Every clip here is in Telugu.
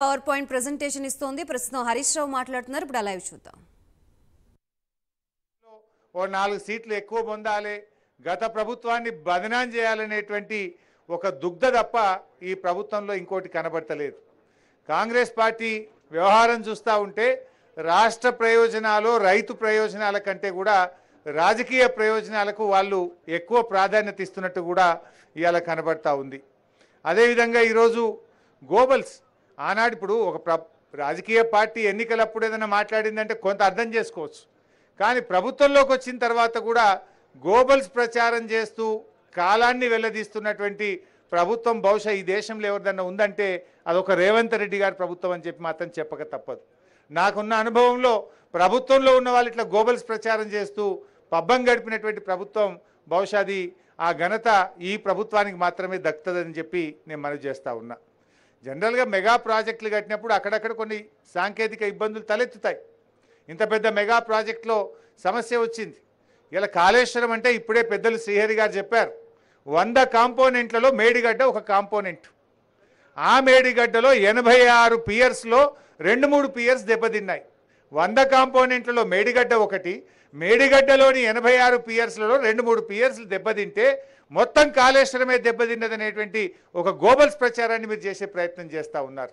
పవర్ పాయింట్ ప్రెజెంటేషన్ ఇస్తోంది. ప్రస్తుతం హరీష్ రావు మాట్లాడుతున్నారు. ఇప్పుడు లైవ్ చూద్దాం. ఓ 4 సీట్లు ఎక్కువ పొందాలి, గత ప్రభుత్వాన్ని బదనాం చేయాలనేటువంటి ఒక దుగ్ధ తప్ప ఈ ప్రభుత్వంలో ఇంకోటి కనబడతలేదు. కాంగ్రెస్ పార్టీ వ్యవహారం చూస్తూ ఉంటే రాష్ట్ర ప్రయోజనాలు రైతు ప్రయోజనాల కంటే కూడా రాజకీయ ప్రయోజనాలకు వాళ్ళు ఎక్కువ ప్రాధాన్యత ఇస్తున్నట్టు కూడా ఇవాళ కనబడతా ఉంది. అదేవిధంగా ఈరోజు గోబల్స్ ఆనాడు ఇప్పుడు ఒక రాజకీయ పార్టీ ఎన్నికలప్పుడు ఏదైనా మాట్లాడిందంటే కొంత అర్థం చేసుకోవచ్చు, కానీ ప్రభుత్వంలోకి వచ్చిన తర్వాత కూడా గోబల్స్ ప్రచారం చేస్తూ కాలాన్ని వెల్లదీస్తున్నటువంటి ప్రభుత్వం బహుశా ఈ దేశంలో ఎవరిదన్నా ఉందంటే అదొక రేవంత్ రెడ్డి గారి ప్రభుత్వం అని చెప్పి మాత్రం చెప్పక తప్పదు. నాకున్న అనుభవంలో ప్రభుత్వంలో ఉన్న వాళ్ళు ఇట్లా గోబల్స్ ప్రచారం చేస్తూ పబ్బం గడిపినటువంటి ప్రభుత్వం బహుశా అది ఆ ఘనత ఈ ప్రభుత్వానికి మాత్రమే దక్కుతుందని చెప్పి నేను మనవి చేస్తూ ఉన్నా. జనరల్గా మెగా ప్రాజెక్టులు కట్టినప్పుడు అక్కడక్కడ కొన్ని సాంకేతిక ఇబ్బందులు తలెత్తుతాయి. ఇంత పెద్ద మెగా ప్రాజెక్టులో సమస్య వచ్చింది. ఇలా కాళేశ్వరం అంటే ఇప్పుడే పెద్దలు శ్రీహరి గారు చెప్పారు, 100 కాంపోనెంట్లలో మేడిగడ్డ ఒక కాంపోనెంట్. ఆ మేడిగడ్డలో 86 పియర్స్లో 2-3 పియర్స్ దెబ్బతిన్నాయి. 100 కాంపోనెంట్లలో మేడిగడ్డ ఒకటి, మేడిగడ్డలోని 86 పియర్స్లలో 2-3 పియర్స్లు దెబ్బతింటే మొత్తం కాళేశ్వరమే దెబ్బతిన్నదనేటువంటి ఒక గోబల్స్ ప్రచారాన్ని మీరు చేసే ప్రయత్నం చేస్తూ ఉన్నారు.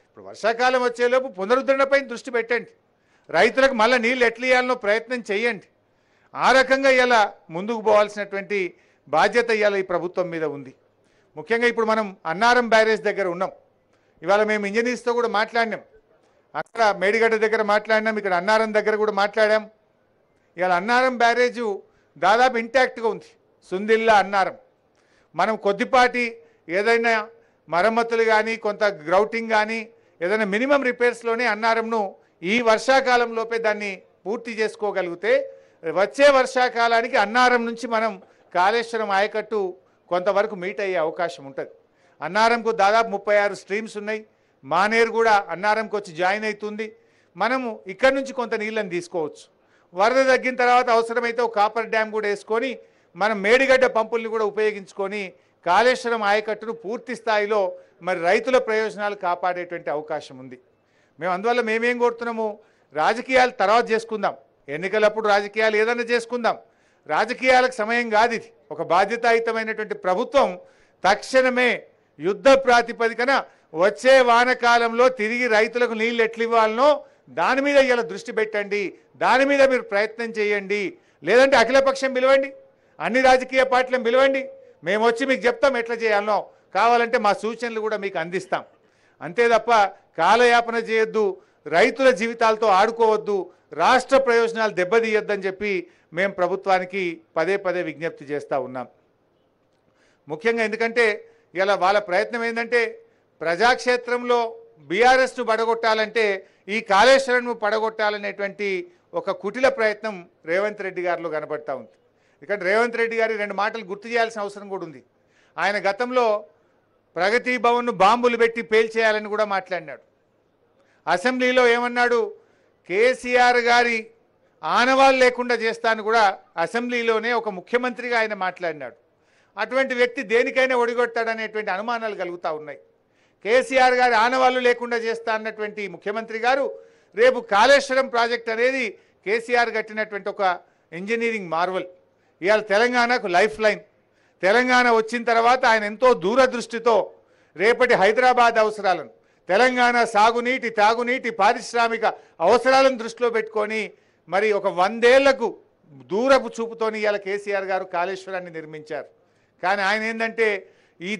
ఇప్పుడు వర్షాకాలం వచ్చేలోపు పునరుద్ధరణపై దృష్టి పెట్టండి, రైతులకు మళ్ళీ నీళ్ళు ఎట్లా ఇవ్వాలనో ప్రయత్నం చేయండి. ఆ రకంగా ఇలా ముందుకు పోవాల్సినటువంటి బాధ్యత ఇవాళ ఈ ప్రభుత్వం మీద ఉంది. ముఖ్యంగా ఇప్పుడు మనం అన్నారం బ్యారేజ్ దగ్గర ఉన్నాం. ఇవాళ మేము ఇంజనీర్స్తో కూడా మాట్లాడినాం, అక్కడ మేడిగడ్డ దగ్గర మాట్లాడినాం, ఇక్కడ అన్నారం దగ్గర కూడా మాట్లాడాం. ఇవాళ అన్నారం బ్యారేజు దాదాపు ఇంటాక్ట్గా ఉంది. సుందిల్లా అన్నారం మనం కొద్దిపాటి ఏదైనా మరమ్మతులు కానీ కొంత గ్రౌటింగ్ కానీ ఏదైనా మినిమం రిపేర్స్లోనే అన్నారంను ఈ వర్షాకాలంలోపే దాన్ని పూర్తి చేసుకోగలిగితే వచ్చే వర్షాకాలానికి అన్నారం నుంచి మనం కాళేశ్వరం ఆయకట్టు కొంతవరకు మీట్ అయ్యే అవకాశం ఉంటుంది. అన్నారంకు దాదాపు 36 స్ట్రీమ్స్ ఉన్నాయి. మానేరు కూడా అన్నారంకి వచ్చి జాయిన్ అవుతుంది. మనము ఇక్కడి నుంచి కొంత నీళ్ళని తీసుకోవచ్చు. వరద తగ్గిన తర్వాత అవసరమైతే ఒక కాపర్ డ్యామ్ కూడా వేసుకొని మనం మేడిగడ్డ పంపుల్ని కూడా ఉపయోగించుకొని కాళేశ్వరం ఆయకట్టును పూర్తి స్థాయిలో మరి రైతుల ప్రయోజనాలు కాపాడేటువంటి అవకాశం ఉంది. మేము అందువల్ల మేమేం కోరుతున్నాము, రాజకీయాలు తర్వాత చేసుకుందాం, ఎన్నికలప్పుడు రాజకీయాలు ఏదైనా చేసుకుందాం, రాజకీయాలకు సమయం కాదు ఇది. ఒక బాధ్యతాయుతమైనటువంటి ప్రభుత్వం తక్షణమే యుద్ధ ప్రాతిపదికన వచ్చే వానకాలంలో తిరిగి రైతులకు నీళ్ళు ఎట్లు ఇవ్వాలనో దాని మీద ఇలా దృష్టి పెట్టండి, దాని మీద మీరు ప్రయత్నం చేయండి. లేదంటే అఖిలపక్షం పిలవండి, అన్ని రాజకీయ పార్టీలను పిలవండి, మేము వచ్చి మీకు చెప్తాం ఎట్లా చేయాలనో, కావాలంటే మా సూచనలు కూడా మీకు అందిస్తాం. అంతే తప్ప కాలయాపన చేయొద్దు, రైతుల జీవితాలతో ఆడుకోవద్దు, రాష్ట్ర ప్రయోజనాలు దెబ్బతీయొద్దని చెప్పి మేము ప్రభుత్వానికి పదే పదే విజ్ఞప్తి చేస్తూ ఉన్నాం. ముఖ్యంగా ఎందుకంటే ఇలా వాళ్ళ ప్రయత్నం ఏంటంటే ప్రజాక్షేత్రంలో బీఆర్ఎస్ను పడగొట్టాలంటే ఈ కాళేశ్వరంను పడగొట్టాలనేటువంటి ఒక కుటిల ప్రయత్నం రేవంత్ రెడ్డి గారిలో కనబడతా ఉంది. ఎందుకంటే రేవంత్ రెడ్డి గారి 2 మాటలు గుర్తు చేయాల్సిన అవసరం కూడా ఉంది. ఆయన గతంలో ప్రగతి భవన్ను బాంబులు పెట్టి పేల్చేయాలని కూడా మాట్లాడినాడు. అసెంబ్లీలో ఏమన్నాడు, కేసీఆర్ గారి ఆనవాళ్ళు లేకుండా చేస్తాను కూడా అసెంబ్లీలోనే ఒక ముఖ్యమంత్రిగా ఆయన మాట్లాడినాడు. అటువంటి వ్యక్తి దేనికైనా ఒడిగొట్టాడనేటువంటి అనుమానాలు కలుగుతూ ఉన్నాయి. కేసీఆర్ గారి ఆనవాళ్ళు లేకుండా చేస్తా అన్నటువంటి ముఖ్యమంత్రి గారు రేపు కాళేశ్వరం ప్రాజెక్ట్ అనేది కేసీఆర్ కట్టినటువంటి ఒక ఇంజనీరింగ్ మార్వల్. ఇవాళ తెలంగాణకు లైఫ్ లైన్. తెలంగాణ వచ్చిన తర్వాత ఆయన ఎంతో దూరదృష్టితో రేపటి హైదరాబాద్ అవసరాలను, తెలంగాణ సాగునీటి తాగునీటి పారిశ్రామిక అవసరాలను దృష్టిలో పెట్టుకొని మరి ఒక 100 ఏళ్లకు దూరపు చూపుతోని ఇవాళ కేసీఆర్ గారు కాళేశ్వరాన్ని నిర్మించారు. కానీ ఆయన ఏంటంటే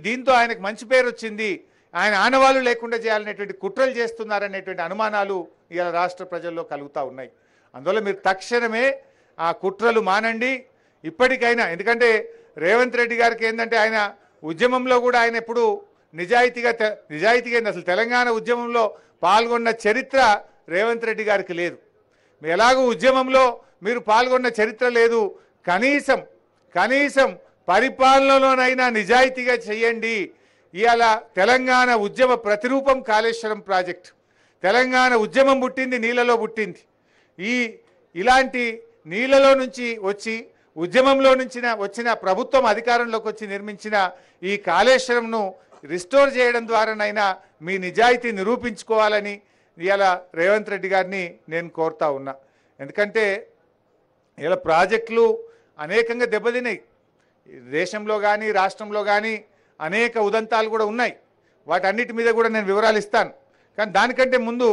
దీంతో ఆయనకు మంచి పేరు వచ్చింది, ఆయన ఆనవాళ్ళు లేకుండా చేయాలనేటువంటి కుట్రలు చేస్తున్నారనేటువంటి అనుమానాలు ఇవాళ రాష్ట్ర ప్రజల్లో కలుగుతూ ఉన్నాయి. అందువల్ల మీరు తక్షణమే ఆ కుట్రలు మానండి ఇప్పటికైనా. ఎందుకంటే రేవంత్ రెడ్డి గారికి ఏంటంటే ఆయన ఉద్యమంలో కూడా ఆయన ఎప్పుడు నిజాయితీగా అసలు తెలంగాణ ఉద్యమంలో పాల్గొన్న చరిత్ర రేవంత్ రెడ్డి గారికి లేదు. ఎలాగూ ఉద్యమంలో మీరు పాల్గొన్న చరిత్ర లేదు, కనీసం పరిపాలనలోనైనా నిజాయితీగా చేయండి. ఇవాళ తెలంగాణ ఉద్యమ ప్రతిరూపం కాళేశ్వరం ప్రాజెక్టు. తెలంగాణ ఉద్యమం పుట్టింది నీళ్ళలో పుట్టింది. ఇలాంటి నీళ్ళలో నుంచి వచ్చి ఉద్యమంలో నుంచి వచ్చిన ప్రభుత్వం అధికారంలోకి వచ్చి నిర్మించిన ఈ కాళేశ్వరంను రిస్టోర్ చేయడం ద్వారానైనా మీ నిజాయితీ నిరూపించుకోవాలని ఇవాళ రేవంత్ రెడ్డి గారిని నేను కోరుతా ఉన్నా. ఎందుకంటే ఇలా ప్రాజెక్టులు అనేకంగా దెబ్బతిన్నాయి. దేశంలో కానీ రాష్ట్రంలో కానీ అనేక ఉదంతాలు కూడా ఉన్నాయి. వాటన్నిటి మీద కూడా నేను వివరాలు ఇస్తాను. కానీ దానికంటే ముందు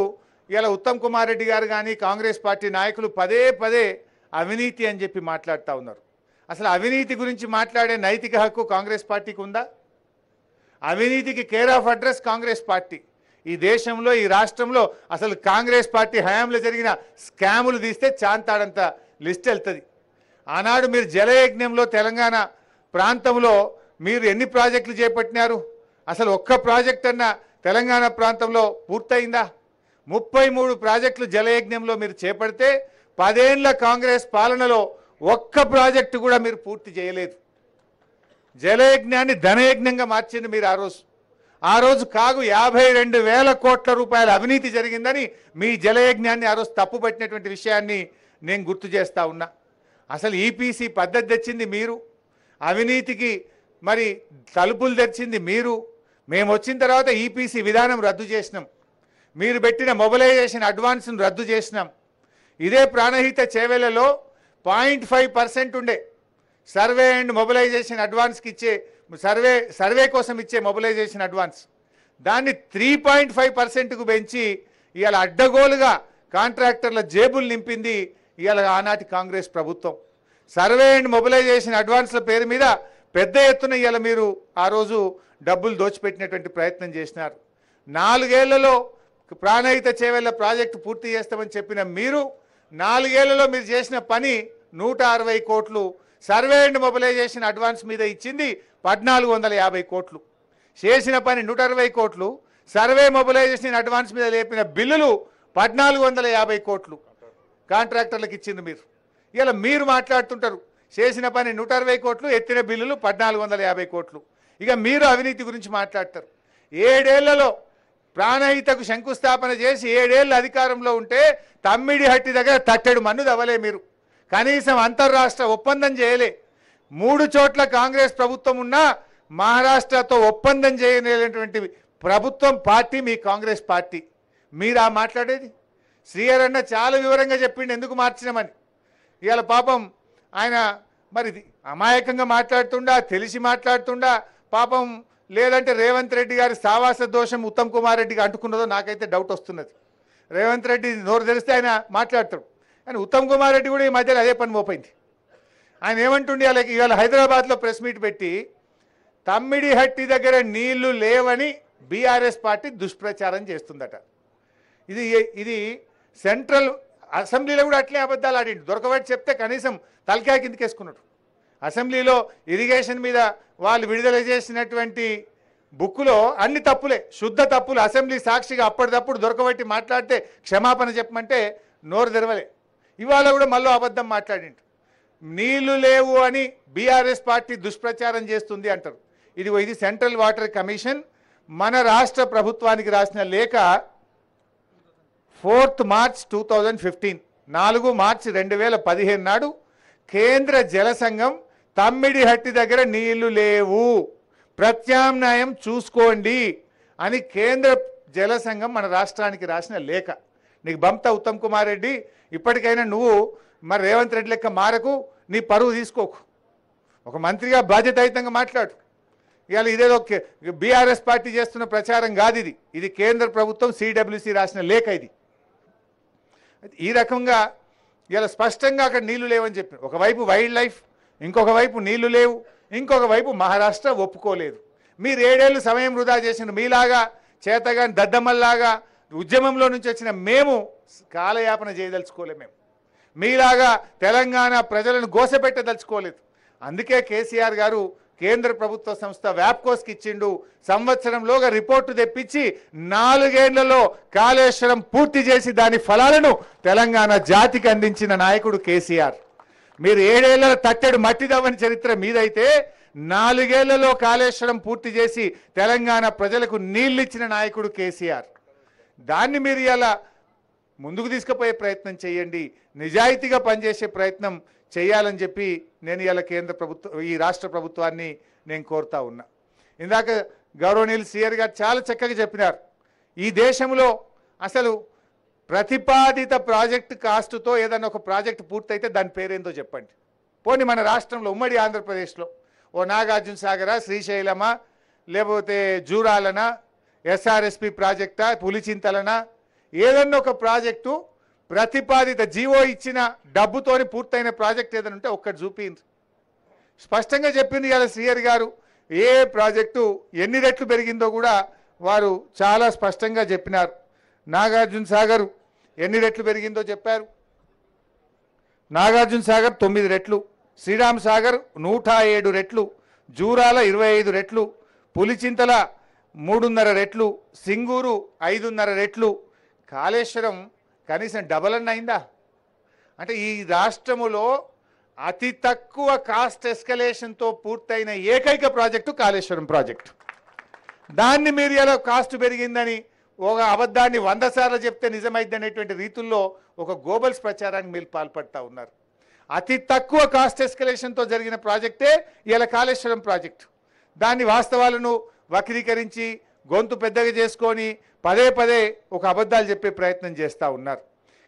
ఇలా ఉత్తమ్ కుమార్ రెడ్డి గారు కానీ కాంగ్రెస్ పార్టీ నాయకులు పదే పదే అవినీతి అని చెప్పి మాట్లాడుతూ ఉన్నారు. అసలు అవినీతి గురించి మాట్లాడే నైతిక హక్కు కాంగ్రెస్ పార్టీకి ఉందా? అవినీతికి care of address Congress party. ఈ దేశంలో ఈ రాష్ట్రంలో అసలు కాంగ్రెస్ పార్టీ హయాంలో జరిగిన స్కాములు తీస్తే చాంతాడంత లిస్ట్ వెళ్తుంది. ఆనాడు మీరు జలయజ్ఞంలో తెలంగాణ ప్రాంతంలో మీరు ఎన్ని ప్రాజెక్టులు చేపట్టినారు? అసలు ఒక్క ప్రాజెక్ట్ అన్న తెలంగాణ ప్రాంతంలో పూర్తయిందా? 33 ప్రాజెక్టులు జలయజ్ఞంలో మీరు చేపడితే 10 ఏళ్ల కాంగ్రెస్ పాలనలో ఒక్క ప్రాజెక్టు కూడా మీరు పూర్తి చేయలేదు. జలయజ్ఞాన్ని ధనయజ్ఞంగా మార్చింది మీరు. ఆ రోజు కాగు 52,000 కోట్ల రూపాయల అవినీతి జరిగిందని మీ జలయజ్ఞాన్ని ఆ రోజు తప్పుపట్టినటువంటి విషయాన్ని నేను గుర్తు చేస్తా ఉన్నా. అసలు ఈపీసీ పద్ధతి తెచ్చింది మీరు, అవినీతికి మరి తలుపులు తెచ్చింది మీరు. మేము వచ్చిన తర్వాత ఈపీసీ విధానం రద్దు చేసినాం. మీరు పెట్టిన మొబిలైజేషన్ అడ్వాన్స్ను రద్దు చేసినాం. ఇదే ప్రాణహిత చేవెళ్లలో 0.5% ఉండే సర్వే అండ్ మొబిలైజేషన్ అడ్వాన్స్కి ఇచ్చే సర్వే కోసం ఇచ్చే మొబిలైజేషన్ అడ్వాన్స్, దాన్ని 3.5%కు పెంచి ఇవాళ అడ్డగోలుగా కాంట్రాక్టర్ల జేబులు నింపింది ఇవాళ ఆనాటి కాంగ్రెస్ ప్రభుత్వం. సర్వే అండ్ మొబిలైజేషన్ అడ్వాన్స్ల పేరు మీద పెద్ద ఎత్తున ఇవాళ మీరు ఆ రోజు డబ్బులు దోచిపెట్టినటువంటి ప్రయత్నం చేసినారు. 4 ఏళ్లలో ప్రాణహిత చేవెళ్ల ప్రాజెక్టు పూర్తి చేస్తామని చెప్పిన మీరు 4 ఏళ్లలో మీరు చేసిన పని 160 కోట్లు. సర్వే అండ్ మొబిలైజేషన్ అడ్వాన్స్ మీద ఇచ్చింది 1450 కోట్లు. చేసిన పని 160 కోట్లు. సర్వే మొబిలైజేషన్ అడ్వాన్స్ మీద లేపిన బిల్లులు 1450 కోట్లు కాంట్రాక్టర్లకు ఇచ్చింది మీరు. ఇలా మీరు మాట్లాడుతుంటారు చేసిన పని 160 కోట్లు, ఎత్తిన బిల్లులు 1450 కోట్లు. ఇక మీరు అవినీతి గురించి మాట్లాడతారు. 7 ఏళ్లలో ప్రాణహితకు శంకుస్థాపన చేసి 7 ఏళ్ళు అధికారంలో ఉంటే తమ్మిడిహట్టి దగ్గర తట్టెడు మన్ను దవ్వలే మీరు. కనీసం అంతర్రాష్ట్ర ఒప్పందం చేయలే. 3 చోట్ల కాంగ్రెస్ ప్రభుత్వం ఉన్నా మహారాష్ట్రతో ఒప్పందం చేయలేనటువంటి ప్రభుత్వం పార్టీ మీ కాంగ్రెస్ పార్టీ. మీరా మాట్లాడేది? శ్రీహరన్న చాలా వివరంగా చెప్పిండు ఎందుకు మార్చినామని. ఇవాళ పాపం ఆయన మరి అమాయకంగా మాట్లాడుతుండా, తెలిసి మాట్లాడుతుండా పాపం, లేదంటే రేవంత్ రెడ్డి గారి సావాస దోషం ఉత్తమ్ కుమార్ రెడ్డికి అంటుకున్నదో నాకైతే డౌట్ వస్తున్నది. రేవంత్ రెడ్డి నోరు తెరిస్తే ఆయన మాట్లాడతాడు, కానీ ఉత్తమ్ కుమార్ రెడ్డి కూడా ఈ మధ్యలో అదే పని మోపోయింది. ఆయన ఏమంటుండే ఇవాళ హైదరాబాద్లో ప్రెస్ మీట్ పెట్టి తమ్మిడిహట్టి దగ్గర నీళ్లు లేవని బీఆర్ఎస్ పార్టీ దుష్ప్రచారం చేస్తుందట. ఇది సెంట్రల్ అసెంబ్లీలో కూడా అట్లే అబద్ధాలు ఆడిండు. దొరకబట్టి చెప్తే కనీసం తలకాయ కిందకేసుకున్నాడు. అసెంబ్లీలో ఇరిగేషన్ మీద వాళ్ళు విడుదల చేసినటువంటి బుక్కులో అన్ని తప్పులే, శుద్ధ తప్పులు. అసెంబ్లీ సాక్షిగా అప్పటిదప్పుడు దొరకబట్టి మాట్లాడితే క్షమాపణ చెప్పమంటే నోరు తెరవలే. ఇవాళ కూడా మళ్ళీ అబద్ధం మాట్లాడిండు. నీళ్లు లేవు అని బీఆర్ఎస్ పార్టీ దుష్ప్రచారం చేస్తుంది అంటారు. ఇది సెంట్రల్ వాటర్ కమిషన్ మన రాష్ట్ర ప్రభుత్వానికి రాసిన లేఖ 4 మార్చ్ 2015, 4 మార్చి 2015 నాడు కేంద్ర జల సంఘం తమ్మిడిహట్టి దగ్గర నీళ్లు లేవు, ప్రత్యామ్నాయం చూసుకోండి అని కేంద్ర జల సంఘం మన రాష్ట్రానికి రాసిన లేఖ. నీకు బంప్తా ఉత్తమ్ కుమార్ రెడ్డి, ఇప్పటికైనా నువ్వు మరి రేవంత్ రెడ్డి లెక్క మారకు, నీ పరువు తీసుకోకు, ఒక మంత్రిగా బాధ్యతాయుతంగా మాట్లాడు. ఇవాళ ఇదేదో బీఆర్ఎస్ పార్టీ చేస్తున్న ప్రచారం కాదు, ఇది కేంద్ర ప్రభుత్వం సిడబ్ల్యూసి రాసిన లేఖ. ఇది ఈ రకంగా ఇలా స్పష్టంగా అక్కడ నీళ్లు లేవని చెప్పి, ఒకవైపు వైల్డ్ లైఫ్, ఇంకొక వైపు నీళ్లు లేవు, ఇంకొక వైపు మహారాష్ట్ర ఒప్పుకోలేదు. మీరు 7 ఏళ్ళు సమయం వృధా చేసిన మీలాగా చేతగాని దద్దమ్మల్లాగా ఉద్యమంలో నుంచి వచ్చిన మేము కాలయాపన చేయదలుచుకోలేము. మేము మీలాగా తెలంగాణ ప్రజలను గోసపెట్టదలుచుకోలేదు. అందుకే కేసీఆర్ గారు కేంద్ర ప్రభుత్వ సంస్థ వ్యాప్కోస్కి ఇచ్చిండు. సంవత్సరంలోగా రిపోర్టు తెప్పించి 4 ఏళ్లలో కాళేశ్వరం పూర్తి చేసి దాని ఫలాలను తెలంగాణ జాతికి అందించిన నాయకుడు కేసీఆర్. మీరు 7 ఏళ్ల తట్టెడు మట్టిదవ్వని చరిత్ర మీదైతే 4 ఏళ్లలో కాళేశ్వరం పూర్తి చేసి తెలంగాణ ప్రజలకు నీళ్ళిచ్చిన నాయకుడు కేసీఆర్. దాన్ని మీరు ఇలా ముందుకు తీసుకుపోయే ప్రయత్నం చేయండి, నిజాయితీగా పనిచేసే ప్రయత్నం చేయాలని చెప్పి నేను ఇలా కేంద్ర ప్రభుత్వం, ఈ రాష్ట్ర ప్రభుత్వాన్ని నేను కోరుతా ఉన్నా. ఇందాక గౌరవనీయులు సిఆర్ గారు చాలా చక్కగా చెప్పినారు. ఈ దేశంలో అసలు ప్రతిపాదిత ప్రాజెక్టు కాస్ట్తో ఏదన్నా ఒక ప్రాజెక్టు పూర్తయితే దాని పేరేందో చెప్పండి. పోనీ మన రాష్ట్రంలో ఉమ్మడి ఆంధ్రప్రదేశ్లో ఓ నాగార్జున సాగరా, శ్రీశైలమా, లేకపోతే జూరాలనా, ఎస్ఆర్ఎస్పి ప్రాజెక్టా, పులిచింతలనా, ఏదన్నా ఒక ప్రాజెక్టు ప్రతిపాదిత జీవో ఇచ్చిన డబ్బుతోని పూర్తయిన ప్రాజెక్ట్ ఏదైనా ఉంటే ఒక్కటి చూపింది. స్పష్టంగా చెప్పింది ఇవాళ సిఆర్ గారు. ఏ ప్రాజెక్టు ఎన్ని రెట్లు పెరిగిందో కూడా వారు చాలా స్పష్టంగా చెప్పినారు. నాగార్జున సాగర్ ఎన్ని రెట్లు పెరిగిందో చెప్పారు. నాగార్జున సాగర్ 9 రెట్లు, శ్రీరామ్ సాగర్ 107 రెట్లు, జూరాల 25 రెట్లు, పులిచింతల 3.5 రెట్లు, సింగూరు 5.5 రెట్లు, కాళేశ్వరం కనీసం డబల్ అన్న అయిందా? అంటే ఈ రాష్ట్రములో అతి తక్కువ కాస్ట్ ఎస్కలేషన్తో పూర్తయిన ఏకైక ప్రాజెక్టు కాళేశ్వరం ప్రాజెక్టు. దాన్ని మీరు ఎలా కాస్ట్ పెరిగిందని ఒక అబద్ధాన్ని 100 సార్లు చెప్తే నిజమైంది అనేటువంటి రీతుల్లో ఒక గోబల్స్ ప్రచారానికి మీరు పాల్పడతా ఉన్నారు. అతి తక్కువ కాస్ట్ ఎస్కలేషన్తో జరిగిన ప్రాజెక్టే ఇలా కాళేశ్వరం ప్రాజెక్టు. దాన్ని వాస్తవాలను వక్రీకరించి గొంతు పెద్దగా చేసుకొని పదే పదే ఒక అబద్ధాలు చెప్పే ప్రయత్నం చేస్తూ ఉన్నారు.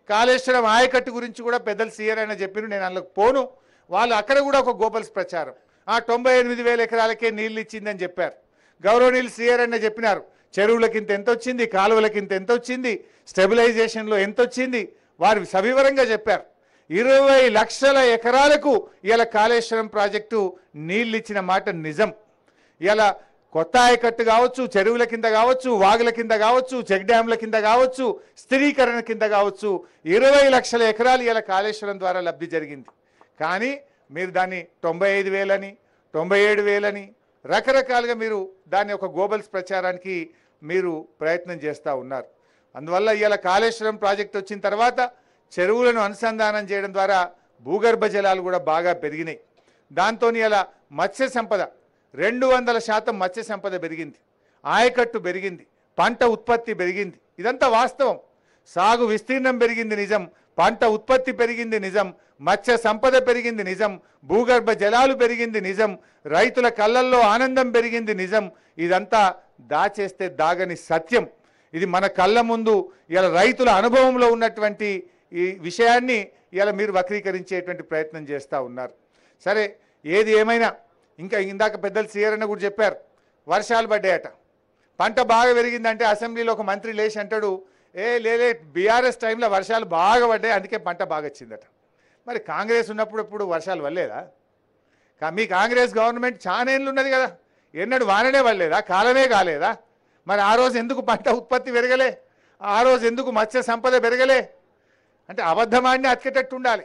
కాళేశ్వరం ఆయకట్టు గురించి కూడా పెద్దలు సీఆర్ అయినా చెప్పిన, నేను అందులోకి పోను. వాళ్ళు అక్కడ కూడా ఒక గోబల్స్ ప్రచారం. 98,000 ఎకరాలకే నీళ్ళు ఇచ్చిందని చెప్పారు. గౌరవనీయులు సీఆర్ అయినా చెప్పినారు, చెరువులకింత ఎంత వచ్చింది, కాలువలకింత ఎంత వచ్చింది, స్టెబిలైజేషన్లో ఎంత వచ్చింది, వారు సవివరంగా చెప్పారు. 20 లక్షల ఎకరాలకు ఇలా కాళేశ్వరం ప్రాజెక్టు నీళ్ళు ఇచ్చిన మాట నిజం. ఇలా కొత్త ఆయకట్టు కావచ్చు, చెరువుల కింద కావచ్చు, వాగుల కింద కావచ్చు, చెక్ డ్యాంల కింద కావచ్చు, స్థిరీకరణ కింద కావచ్చు, 20 లక్షల ఎకరాలు ఇలా కాళేశ్వరం ద్వారా లబ్ధి జరిగింది. కానీ మీరు దాన్ని 95,000 అని 97,000 అని రకరకాలుగా మీరు దాన్ని ఒక గోబల్స్ ప్రచారానికి మీరు ప్రయత్నం చేస్తూ ఉన్నారు. అందువల్ల ఇలా కాళేశ్వరం ప్రాజెక్ట్ వచ్చిన తర్వాత చెరువులను అనుసంధానం చేయడం ద్వారా భూగర్భ జలాలు కూడా బాగా పెరిగినాయి. దాంతో ఇలా మత్స్య సంపద 200% మత్స్య సంపద పెరిగింది, ఆయకట్టు పెరిగింది, పంట ఉత్పత్తి పెరిగింది. ఇదంతా వాస్తవం. సాగు విస్తీర్ణం పెరిగింది నిజం, పంట ఉత్పత్తి పెరిగింది నిజం, మత్స్య సంపద పెరిగింది నిజం, భూగర్భ జలాలు పెరిగింది నిజం, రైతుల కళ్ళల్లో ఆనందం పెరిగింది నిజం. ఇదంతా దాచేస్తే దాగని సత్యం. ఇది మన కళ్ళ ముందు ఇలా రైతుల అనుభవంలో ఉన్నటువంటి ఈ విషయాన్ని ఇలా మీరు వక్రీకరించేటువంటి ప్రయత్నం చేస్తూ ఉన్నారు. సరే, ఏది ఏమైనా ఇంకా ఇందాక పెద్దలు సీఆర్ అన్న కూడా చెప్పారు, వర్షాలు పడ్డాయట, పంట బాగా పెరిగిందంటే అసెంబ్లీలో ఒక మంత్రి లేచి అంటాడు, లేలే బీఆర్ఎస్ టైంలో వర్షాలు బాగా పడ్డాయి అందుకే పంట బాగా వచ్చిందట. మరి కాంగ్రెస్ ఉన్నప్పుడు వర్షాలు పడలేదా? మీ కాంగ్రెస్ గవర్నమెంట్ చాలా ఏళ్ళు ఉన్నది కదా, ఎన్నడూ వాననే పడలేదా, కాలమే కాలేదా? మరి ఆ రోజు ఎందుకు పంట ఉత్పత్తి పెరగలే? ఆ రోజు ఎందుకు మత్స్య సంపద పెరగలే? అంటే అబద్ధమాన్ని అతికేటట్టు ఉండాలి.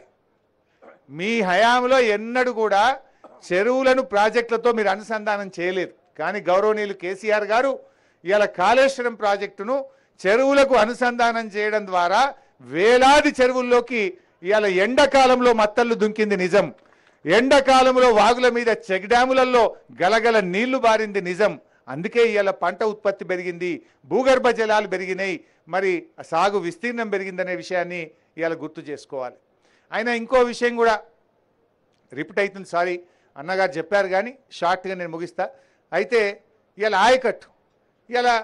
మీ హయాంలో ఎన్నడూ కూడా చెరువులను ప్రాజెక్టులతో మీరు అనుసంధానం చేయలేదు. కానీ గౌరవనీయులు కేసీఆర్ గారు ఇలా కాళేశ్వరం ప్రాజెక్టును చెరువులకు అనుసంధానం చేయడం ద్వారా వేలాది చెరువుల్లోకి ఇవాళ ఎండాకాలంలో మత్తళ్ళు దుంకింది నిజం. ఎండాకాలంలో వాగుల మీద చెక్ డ్యాములలో గలగల నీళ్లు బారింది నిజం. అందుకే ఇవాళ పంట ఉత్పత్తి పెరిగింది, భూగర్భ జలాలు పెరిగినాయి, మరి సాగు విస్తీర్ణం పెరిగిందనే విషయాన్ని ఇవాళ గుర్తు చేసుకోవాలి. అయినా ఇంకో విషయం కూడా రిపీట్ అవుతుంది, సారీ అన్నగారు చెప్పారు కానీ షార్ట్గా నేను ముగిస్తా. అయితే ఇలా ఆయకట్టు ఇలా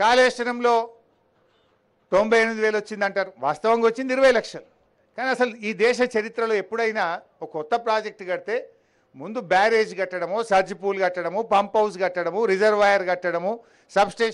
కాళేశ్వరంలో 98,000 వచ్చిందంటారు, వాస్తవంగా వచ్చింది 20 లక్షలు. కానీ అసలు ఈ దేశ చరిత్రలో ఎప్పుడైనా ఒక కొత్త ప్రాజెక్టు కడితే ముందు బ్యారేజ్ కట్టడము, సర్జ్ పూల్ కట్టడము, పంప్ హౌస్ కట్టడము, రిజర్వాయర్ కట్టడము, సబ్స్టేషన్